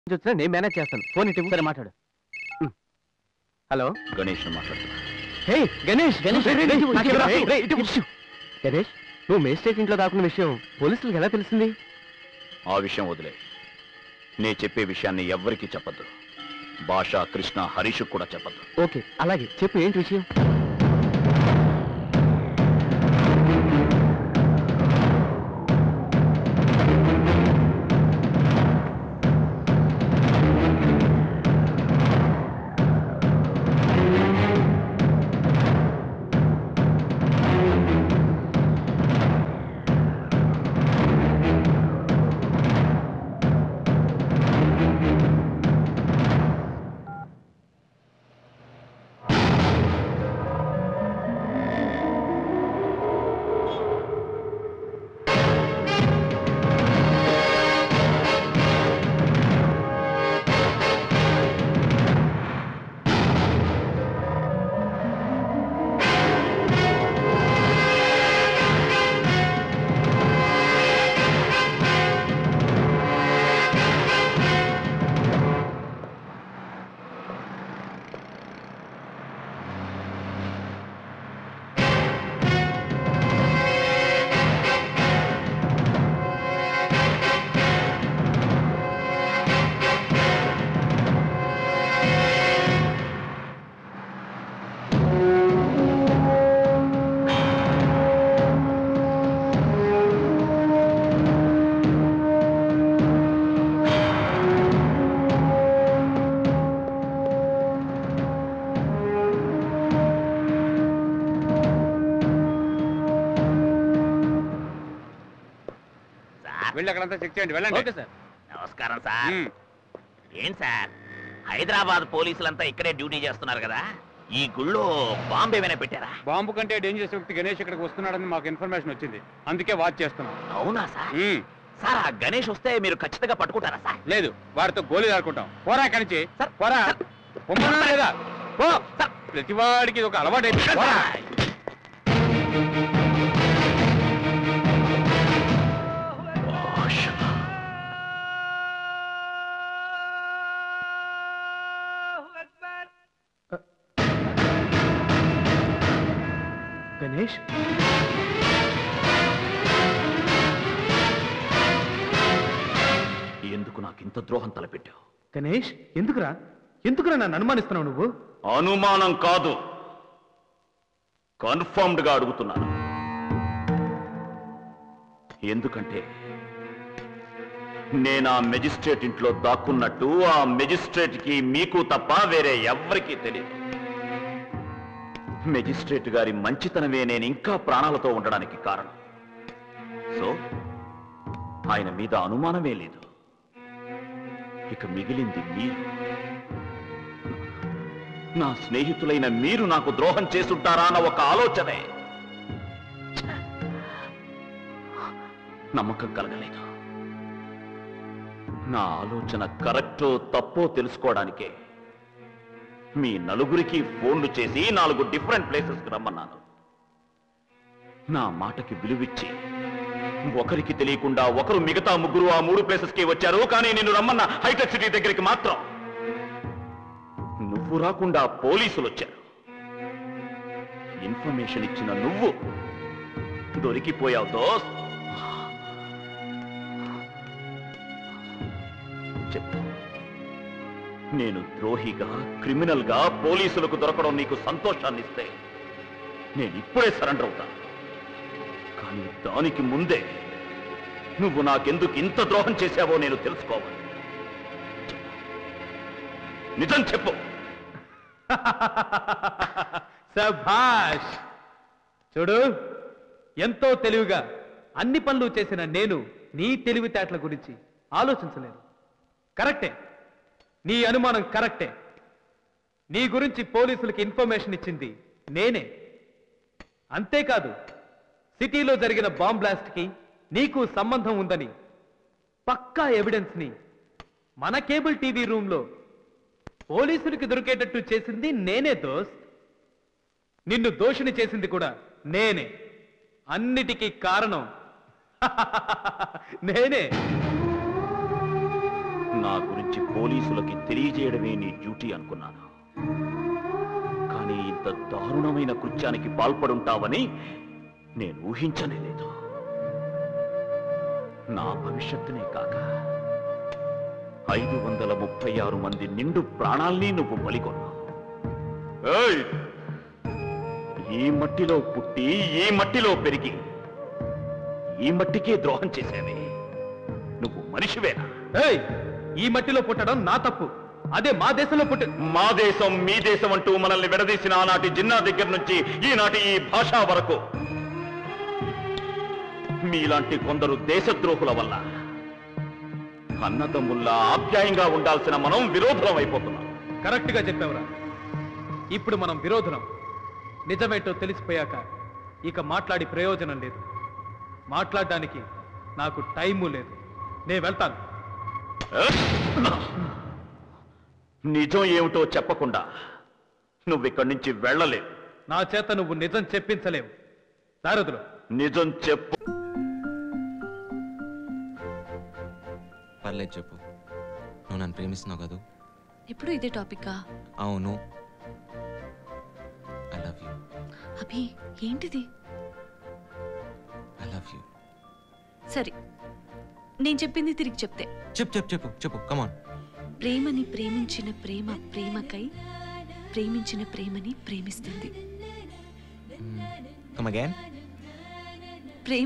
వచ్చినా నేను మేనేజ్ చేస్తాను. ఫోన్ ఇటు సరే మాట్లాడు. హలో గణేష్ మాట్లాడుతున్నా. హే గణేష్, గణేష్ గణేష్, నువ్వు మేజిస్ట్రేట్ ఇంట్లో దాక్కున్న విషయం పోలీసులకు ఎలా తెలిసింది? ఆ విషయం వదిలే. నే చెప్పే విషయాన్ని ఎవ్వరికీ చెప్పద్దు. భాష, కృష్ణ, హరీష్ కూడా చెప్పద్దు. ఓకే అలాగే చెప్పు, ఏంటి విషయం? అక్కడంతా చెక్ చేయండి, వెళ్ళండి. Okay sir. నమస్కారం సార్. ఏం సార్, హైదరాబాద్ పోలీసులంతా ఇక్కడే డ్యూటీ చేస్తున్నారు కదా, ఈ గుళ్ళో బాంబు ఏమైనా పెట్టారా? బాంబు కంటే డేంజరస్ వ్యక్తి గణేష్ ఇక్కడికి వస్తున్నాడని మాకు ఇన్ఫర్మేషన్ వచ్చింది, అందుకే వాచ్ చేస్తున్నాం. అవునా సార్? సార్ ఆ గణేష్ వస్తే మీరు ఖచ్చితంగా పట్టుకుంటారా సార్? లేదు, వారితో గోళీలు ఆడుకుంటాం. పోరా ఇక్కడి నుంచి, పోరా. పొమ్మన్నా లేదా? పో. ప్రతివాడికి ఇది ఒక అలవాటు అయిపోయింది. గణేష్, ఎందుకు నాకు ఇంత ద్రోహం తలపెట్టావు? గణేష్ ఎందుకురా నన్ను అనుమానిస్తున్నావు నువ్వు? అనుమానం కాదు, కన్ఫర్మ్డ్ గా అడుగుతున్నాను. ఎందుకంటే నేను ఆ మెజిస్ట్రేట్ ఇంట్లో దాక్కున్నట్టు ఆ మెజిస్ట్రేట్ కి మీకు తప్ప వేరే ఎవ్వరికీ తెలియదు. మెజిస్ట్రేట్ గారి మంచితనమే నేను ఇంకా ప్రాణాలతో ఉండడానికి కారణం. సో ఆయన మీద అనుమానమే లేదు. ఇక మిగిలింది మీరు. నా స్నేహితులైన మీరు నాకు ద్రోహం చేసుంటారా అన్న ఒక ఆలోచనే నమ్మకం కలగలేదు. నా ఆలోచన కరెక్టో తప్పో తెలుసుకోవడానికే మీ నలుగురికి ఫోన్లు చేసి 4 డిఫరెంట్ ప్లేసెస్కి రమ్మన్నాను. నా మాటకి విలువిచ్చి ఒకరికి తెలియకుండా ఒకరు మిగతా ముగ్గురు ఆ 3 ప్లేసెస్కి వచ్చారు. కానీ నేను రమ్మన్న హైటెక్ సిటీ దగ్గరికి మాత్రం నువ్వు రాకుండా పోలీసులు వచ్చారు. ఇన్ఫర్మేషన్ ఇచ్చిన నువ్వు దొరికిపోయావు దోస్త్. చెప్పు, నేను ద్రోహిగా, క్రిమినల్ గా పోలీసులకు దొరకడం నీకు సంతోషాన్ని ఇస్తే నేను ఇప్పుడే సరెండర్ అవుతాను. కానీ దానికి ముందే నువ్వు నాకెందుకు ఇంత ద్రోహం చేశావో నేను తెలుసుకోవాలి. నిజం చెప్పు. సభాష్. చూడు, ఎంతో తెలివిగా అన్ని పనులు చేసిన నేను నీ తెలివితేటల గురించి ఆలోచించలేదు. కరెక్టే, నీ అనుమానం కరెక్టే. నీ గురించి పోలీసులకు ఇన్ఫర్మేషన్ ఇచ్చింది నేనే. అంతేకాదు, సిటీలో జరిగిన బాంబ్ బ్లాస్ట్ కి నీకు సంబంధం ఉందని పక్కా ఎవిడెన్స్ ని మన కేబుల్ టీవీ రూమ్ లో పోలీసులకి దొరికేటట్టు చేసింది నేనే దోస్త్. నిన్ను దోషిని చేసింది కూడా నేనే. నా గురించి పోలీసులకి తెలియజేయడమే నీ డ్యూటీ అనుకున్నాను. కానీ ఇంత దారుణమైన కృత్యానికి పాల్పడుంటావని నేను ఊహించనే లేదు. నా భవిష్యత్తునే కాక 536 మంది నిండు ప్రాణాల్ని నువ్వు బలికొన్నావు. ఏయ్! ఈ మట్టిలో పుట్టి ఈ మట్టిలో పెరిగి ఈ మట్టికే ద్రోహం చేశావే, నువ్వు మనిషివేనా? ఏయ్, ఈ మట్టిలో పుట్టడం నా తప్పు. అదే మా దేశంలో పుట్టి మా దేశం మీ దేశం అంటూ మనల్ని విడదీసిన ఆనాటి జిన్నా దగ్గర నుంచి ఈనాటి ఈ భాష వరకు మీలాంటి కొందరు దేశద్రోహుల వల్ల అన్నదమ్ముల్లా ఆప్యాయంగా ఉండాల్సిన మనం విరోధులం అయిపోతున్నాం. కరెక్ట్ గా చెప్పావురా. ఇప్పుడు మనం విరోధులం. నిజమేంటో తెలిసిపోయాక ఇక మాట్లాడి ప్రయోజనం లేదు. మాట్లాడడానికి నాకు టైము లేదు. నేను వెళ్తాను. నిజం ఏమిటో చెప్పకుండా నువ్విక్కడి నుంచి వెళ్ళలేవు. నా చేత నువ్వు నిజం చెప్పించలేవు. దారదులు, నిజం చెప్పు. పర్లేదు చెప్పు. నువ్వు నన్ను ప్రేమిస్తున్నావు కదా? ఇప్పుడు ఇదే టాపిక్కా? అవును. I love you. అభి, ఏంటిది? I love you. సరే, నేను చెప్పింది తిరిగి చెప్తే. చెప్పు చెప్పు చెప్పు చెప్పు. కమాన్. ప్రేమని ప్రేమించిన ప్రేమ ప్రేమకై ప్రేమించిన ప్రేమని ప్రేమిస్తుంది. Come again.